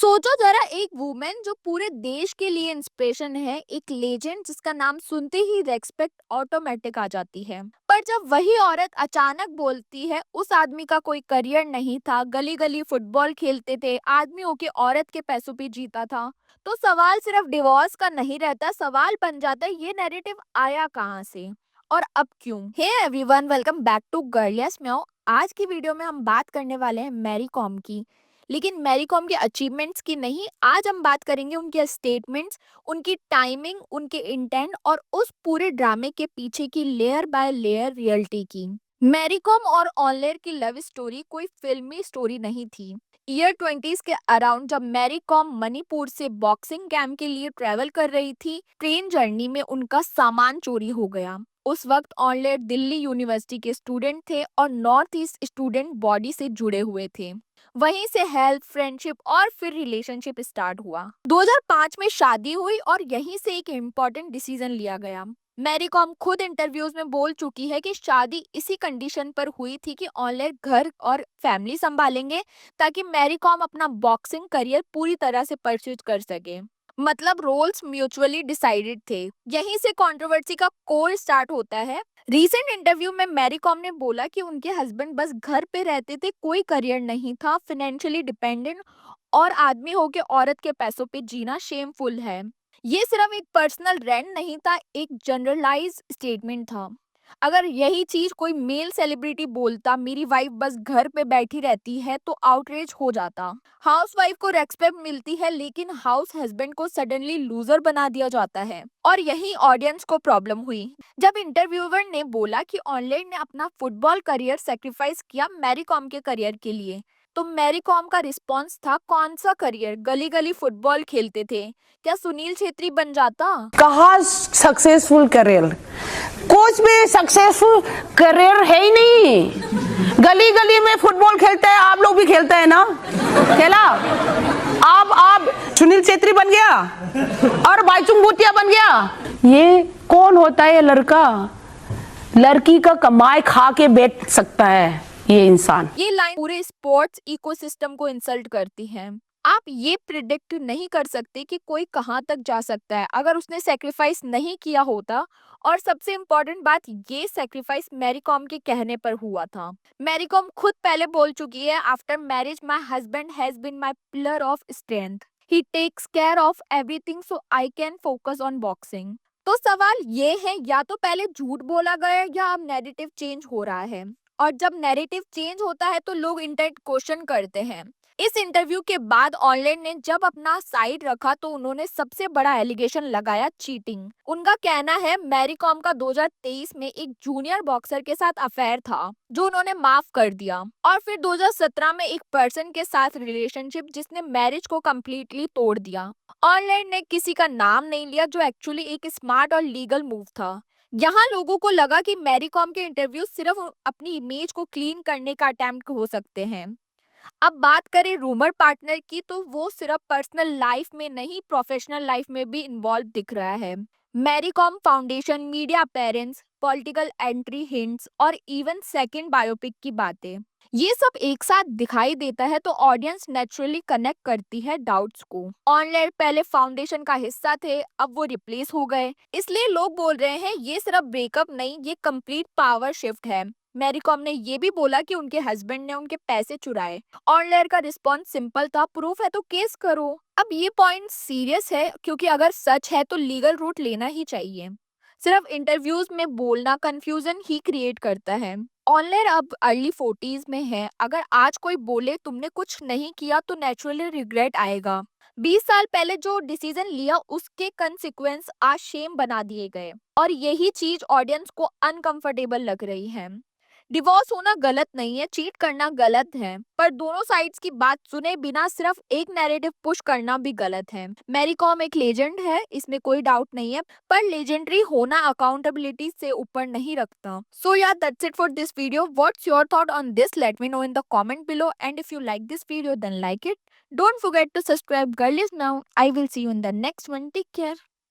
सोचो जरा, एक वुमेन जो पूरे देश के लिए इंस्पिरेशन है, एक लेजेंड जिसका नाम सुनते ही रेस्पेक्ट ऑटोमेटिक आ जाती है। पर जब वही औरत अचानक बोलती है उस आदमी का कोई करियर नहीं था, गली गली फुटबॉल खेलते थे, आदमी होके औरत के पैसों पे जीता था, तो सवाल सिर्फ डिवोर्स का नहीं रहता, सवाल बन जाता है ये नैरेटिव आया कहाँ से और अब क्यों। Hey everyone, welcome back to गर्लियस म्याओ। आज की वीडियो में हम बात करने वाले हैं मैरी कॉम की, लेकिन मैरी कॉम के अचीवमेंट्स की नहीं। आज हम बात करेंगे उनके स्टेटमेंट्स, उनकी टाइमिंग, उनके इंटेंट और उस पूरे ड्रामे के पीछे की लेयर बाय लेयर रियलिटी की। मैरी कॉम और ऑनलेयर की लव स्टोरी कोई फिल्मी स्टोरी नहीं थी। ईयर 20s के अराउंड जब मैरी कॉम मणिपुर से बॉक्सिंग कैंप के लिए ट्रेवल कर रही थी, ट्रेन जर्नी में उनका सामान चोरी हो गया। उस वक्त ऑनलेयर दिल्ली यूनिवर्सिटी के स्टूडेंट थे और नॉर्थ ईस्ट स्टूडेंट बॉडी से जुड़े हुए थे। वहीं से हेल्प, फ्रेंडशिप और फिर रिलेशनशिप स्टार्ट हुआ। 2005 में शादी हुई और यहीं से एक इम्पोर्टेंट डिसीजन लिया गया। मैरी कॉम खुद इंटरव्यूज में बोल चुकी है कि शादी इसी कंडीशन पर हुई थी कि ऑनलाइन घर और फैमिली संभालेंगे, ताकि मैरी कॉम अपना बॉक्सिंग करियर पूरी तरह से परस्यू कर सके। मतलब रोल्स म्यूचुअली डिसाइडेड थे। यहीं से कंट्रोवर्सी का कोर स्टार्ट होता है। रीसेंट इंटरव्यू में मैरी कॉम ने बोला कि उनके हस्बैंड बस घर पे रहते थे, कोई करियर नहीं था, फाइनेंशियली डिपेंडेंट और आदमी होके औरत के पैसों पे जीना शेमफुल है। ये सिर्फ एक पर्सनल रेंट नहीं था, एक जनरलाइज स्टेटमेंट था। अगर यही चीज कोई मेल सेलिब्रिटी बोलता, मेरी वाइफ बस घर पे बैठी रहती है, तो आउटरेज हो जाता। हाउस वाइफ को रेस्पेक्ट मिलती है, लेकिन हाउस हस्बैंड को सडनली लूजर बना दिया जाता है। और यही ऑडियंस को प्रॉब्लम हुई। जब इंटरव्यूअर ने बोला कि ऑनलाइन ने अपना फुटबॉल करियर सेक्रीफाइस किया मैरी कॉम के करियर के लिए, तो मैरी कॉम का रिस्पॉन्स था, कौन सा करियर, गली गली फुटबॉल खेलते थे, क्या सुनील छेत्री बन जाता। कहा सक्सेसफुल करियर, कुछ भी सक्सेसफुल करियर है ही नहीं। गली गली में फुटबॉल खेलते हैं, आप लोग भी खेलते हैं ना, खेला। आप सुनील छेत्री बन गया और बाईचुंग भूतिया बन गया। ये कौन होता है? ये लड़का, लड़की का कमाई खा के बैठ सकता है ये इंसान। ये लाइन पूरे स्पोर्ट्स इकोसिस्टम को इंसल्ट करती है। आप ये प्रिडिक्ट नहीं कर सकते कि कोई कहां तक जा सकता है अगर उसने सेक्रीफाइस नहीं किया होता। और सबसे इम्पोर्टेंट बात, ये सेक्रीफाइस मैरी कॉम के कहने पर हुआ था। मैरी कॉम खुद पहले बोल चुकी है, after marriage my husband has been my pillar of strength, he takes care of everything so I can focus on boxing. तो सवाल ये है, या तो पहले झूठ बोला गया या अब नैरेटिव चेंज हो रहा है। और जब नैरेटिव चेंज होता है तो लोग इंटेंट क्वेश्चन करते हैं। इस इंटरव्यू के बाद ऑनलाइन ने जब अपना साइड रखा तो उन्होंने सबसे बड़ा एलिगेशन लगाया, चीटिंग। उनका कहना है मैरी कॉम का 2023 में एक जूनियर बॉक्सर के साथ अफेयर था, जो उन्होंने माफ कर दिया। और फिर 2017 में एक पर्सन के साथ रिलेशनशिप जिसने मैरिज को कम्प्लीटली तोड़ दिया। ऑनलाइन ने किसी का नाम नहीं लिया, जो एक्चुअली एक स्मार्ट और लीगल मूव था। यहाँ लोगों को लगा कि मैरी कॉम के इंटरव्यू सिर्फ अपनी इमेज को क्लीन करने का अटेम्प्ट हो सकते हैं। अब बात करें रूमर पार्टनर की, तो वो सिर्फ पर्सनल लाइफ में नहीं, प्रोफेशनल लाइफ में भी इन्वॉल्व दिख रहा है। Mary Kom foundation, media parents, political entry hints और इवन सेकंड बायोपिक की बातें, ये सब एक साथ दिखाई देता है तो ऑडियंस नेचुरली कनेक्ट करती है डाउट्स को। ऑनलाइन पहले फाउंडेशन का हिस्सा थे, अब वो रिप्लेस हो गए, इसलिए लोग बोल रहे हैं ये सिर्फ ब्रेकअप नहीं, ये कंप्लीट पावर शिफ्ट है। मैरी कॉम ने ये भी बोला कि उनके हस्बैंड ने उनके पैसे चुराए। ऑनलाइन का रिस्पॉन्स सिंपल था, प्रूफ है तो केस करो। अब ये पॉइंट सीरियस है, क्योंकि अगर सच है तो लीगल रूट लेना ही चाहिए। सिर्फ इंटरव्यूज में बोलना कंफ्यूजन ही क्रिएट करता है। ऑनलाइन अब अर्ली 40s में है, अगर आज कोई बोले तुमने कुछ नहीं किया तो नेचुरली रिग्रेट आएगा। 20 साल पहले जो डिसीजन लिया उसके कंसिक्वेंस आज शेम बना दिए गए, और यही चीज ऑडियंस को अनकंफर्टेबल लग रही है। डिवोर्स होना गलत नहीं है, चीट करना गलत है, पर दोनों साइड्स की बात सुने बिना सिर्फ एक नैरेटिव पुश करना भी गलत है। मैरी कॉम एक लेजेंड है, इसमें कोई डाउट नहीं है, पर लेजेंडरी होना अकाउंटेबिलिटी से ऊपर नहीं रखता। So yeah that's it for this video. What's your thought on this? Let me know in the comment below, and if you like this video then like it. Don't forget to subscribe girlies now. I will see you in the next one. Take care.